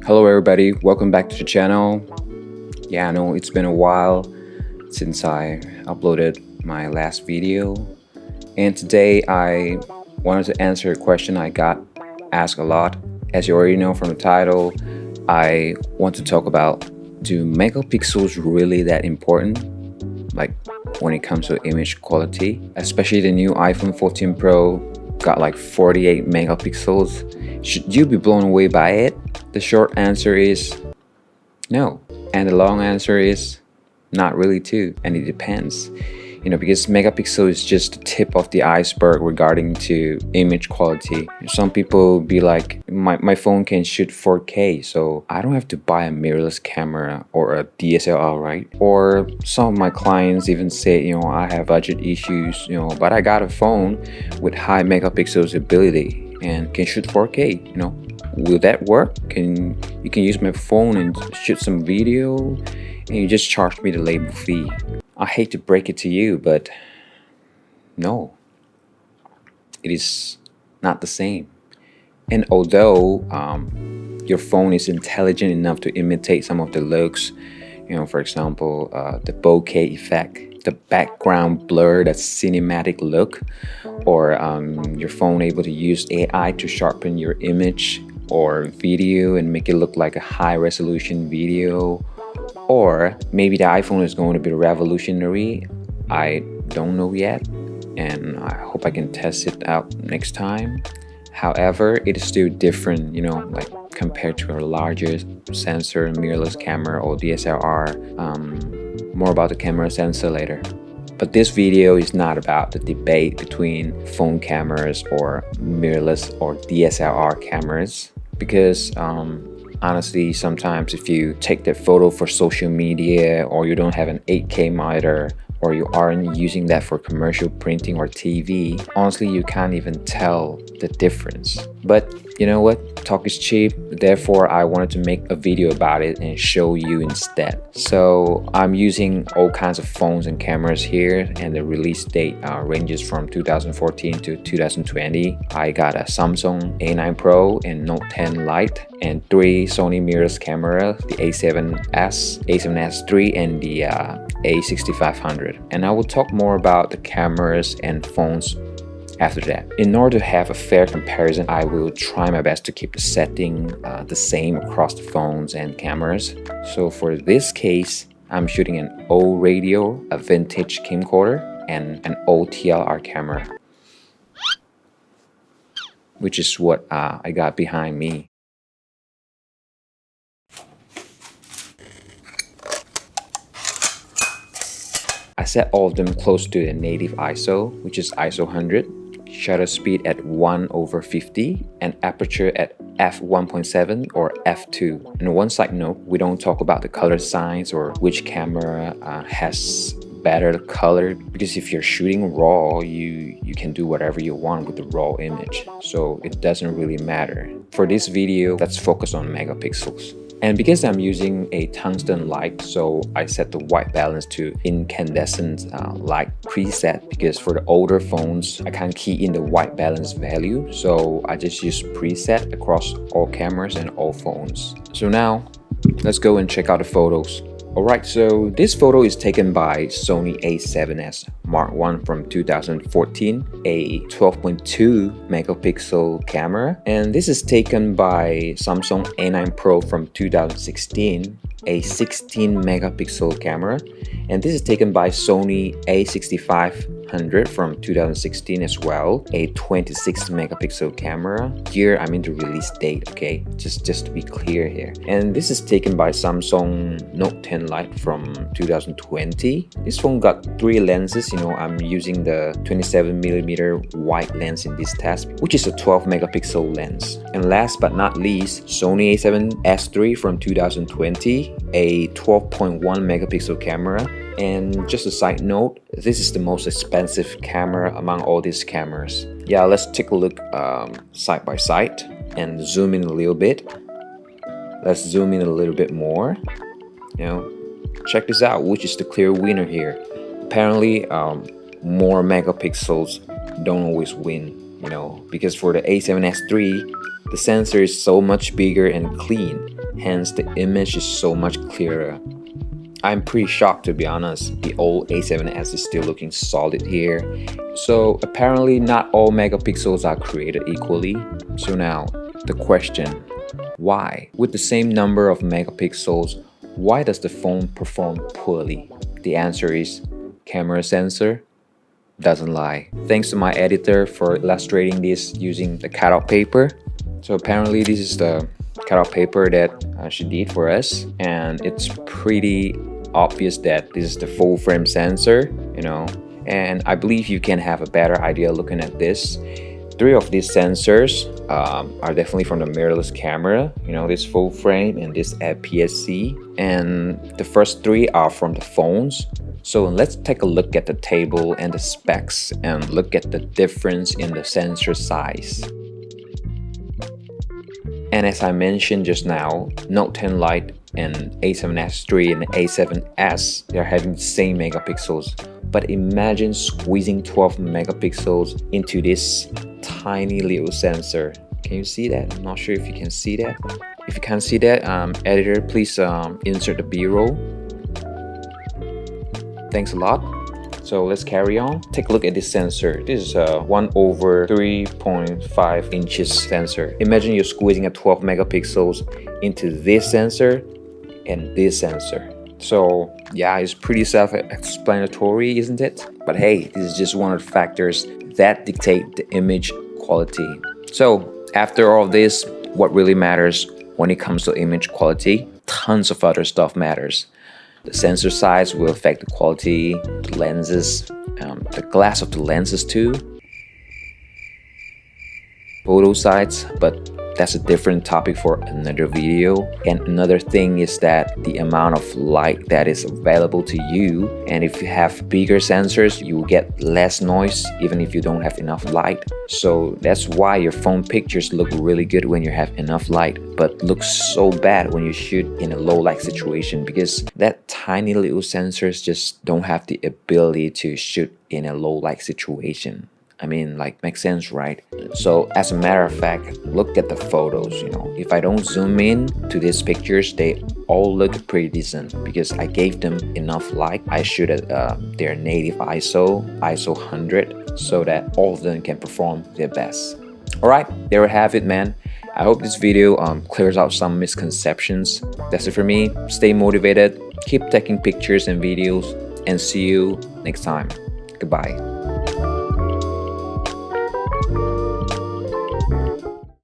Hello everybody, welcome back to the channel. Yeah, I know it's been a while since I uploaded my last video, and today I wanted to answer a question I got asked a lot. As you already know from the title, I want to talk about, do megapixels really that important? Like when it comes to image quality, especially the new iPhone 14 Pro got like 48 megapixels. Should you be blown away by it? The short answer is no, and the long answer is not really too, and it depends. Because megapixel is just the tip of the iceberg regarding to image quality. Some people be like, my phone can shoot 4K, so I don't have to buy a mirrorless camera or a DSLR, right? Or some of my clients even say, I have budget issues, but I got a phone with high megapixels ability and can shoot 4K, Will that work? You can use my phone and shoot some video and you just charge me the label fee. I hate to break it to you, but no, it is not the same. And although your phone is intelligent enough to imitate some of the looks, for example, the bokeh effect, the background blur, that cinematic look, or your phone able to use AI to sharpen your image or video and make it look like a high resolution video, or maybe the iPhone is going to be revolutionary. I don't know yet, and I hope I can test it out next time. However, it is still different, like compared to a larger sensor, mirrorless camera, or DSLR. More about the camera sensor later. But this video is not about the debate between phone cameras or mirrorless or DSLR cameras, because honestly, sometimes if you take that photo for social media, or you don't have an 8K monitor, or you aren't using that for commercial printing or TV, honestly, you can't even tell the difference. But you know what? Talk is cheap. Therefore, I wanted to make a video about it and show you instead. So I'm using all kinds of phones and cameras here, and the release date ranges from 2014 to 2020. I got a Samsung A9 Pro and Note 10 Lite, and 3 Sony mirrorless cameras, the A7S, A7S III, and the A6500. And I will talk more about the cameras and phones after that. In order to have a fair comparison, I will try my best to keep the setting the same across the phones and cameras. So for this case, I'm shooting an old radio, a vintage camcorder, and an old TLR camera, which is what I got behind me. I set all of them close to the native ISO, which is ISO 100, shutter speed at 1/50, and aperture at f1.7 or f2. And one side note, we don't talk about the color science or which camera has better color, because if you're shooting raw, you can do whatever you want with the raw image, so it doesn't really matter. For this video, let's focus on megapixels. And because I'm using a tungsten light, so I set the white balance to incandescent light preset, because for the older phones, I can't key in the white balance value, so I just use preset across all cameras and all phones. So now, let's go and check out the photos. Alright, so this photo is taken by Sony A7S Mark I from 2014, a 12.2 megapixel camera. And this is taken by Samsung A9 Pro from 2016, a 16 megapixel camera. And this is taken by Sony A6500 from 2016 as well, a 26 megapixel camera. Here I mean the release date, okay? Just to be clear here. And this is taken by Samsung Note 10 Lite from 2020. This phone got 3 lenses. I'm using the 27mm wide lens in this test, which is a 12 megapixel lens. And last but not least, Sony A7S III from 2020, a 12.1 megapixel camera. And just a side note, this is the most expensive camera among all these cameras. Yeah, let's take a look side by side and zoom in a little bit. Let's zoom in a little bit more. Check this out, which is the clear winner here. Apparently, more megapixels don't always win, because for the A7S III, the sensor is so much bigger and clean. hence the image is so much clearer. I'm pretty shocked, to be honest. The old A7S is still looking solid here. So apparently not all megapixels are created equally. So now the question, why? With the same number of megapixels, why does the phone perform poorly? The answer is camera sensor doesn't lie. Thanks to my editor for illustrating this using the cutout paper. So apparently this is the cutout paper that she did for us, and it's pretty obvious that this is the full frame sensor, and I believe you can have a better idea looking at this. 3 of these sensors are definitely from the mirrorless camera, this full frame and this APS-C, and the first 3 are from the phones. So let's take a look at the table and the specs and look at the difference in the sensor size. And as I mentioned just now, Note 10 Lite and A7S III and A7S, they're having the same megapixels. But imagine squeezing 12 megapixels into this tiny little sensor. Can you see that? I'm not sure if you can see that. If you can't see that, editor, please insert the B-roll. Thanks a lot. So let's carry on. Take a look at this sensor. This is a 1/3.5 inches sensor. Imagine you're squeezing a 12 megapixels into this sensor and this sensor. So yeah, it's pretty self-explanatory, isn't it? But hey, this is just one of the factors that dictate the image quality. So after all this, what really matters when it comes to image quality? Tons of other stuff matters. The sensor size will affect the quality, the lenses, the glass of the lenses too, photo size, but that's a different topic for another video. And another thing is that the amount of light that is available to you, and if you have bigger sensors, you will get less noise even if you don't have enough light. So that's why your phone pictures look really good when you have enough light, but look so bad when you shoot in a low light situation, because that tiny little sensors just don't have the ability to shoot in a low light situation. I mean, makes sense, right? So as a matter of fact, look at the photos, if I don't zoom in to these pictures, they all look pretty decent because I gave them enough light. I shoot at their native ISO 100, so that all of them can perform their best. All right, there we have it, man. I hope this video clears out some misconceptions. That's it for me. Stay motivated, keep taking pictures and videos, and see you next time. Goodbye.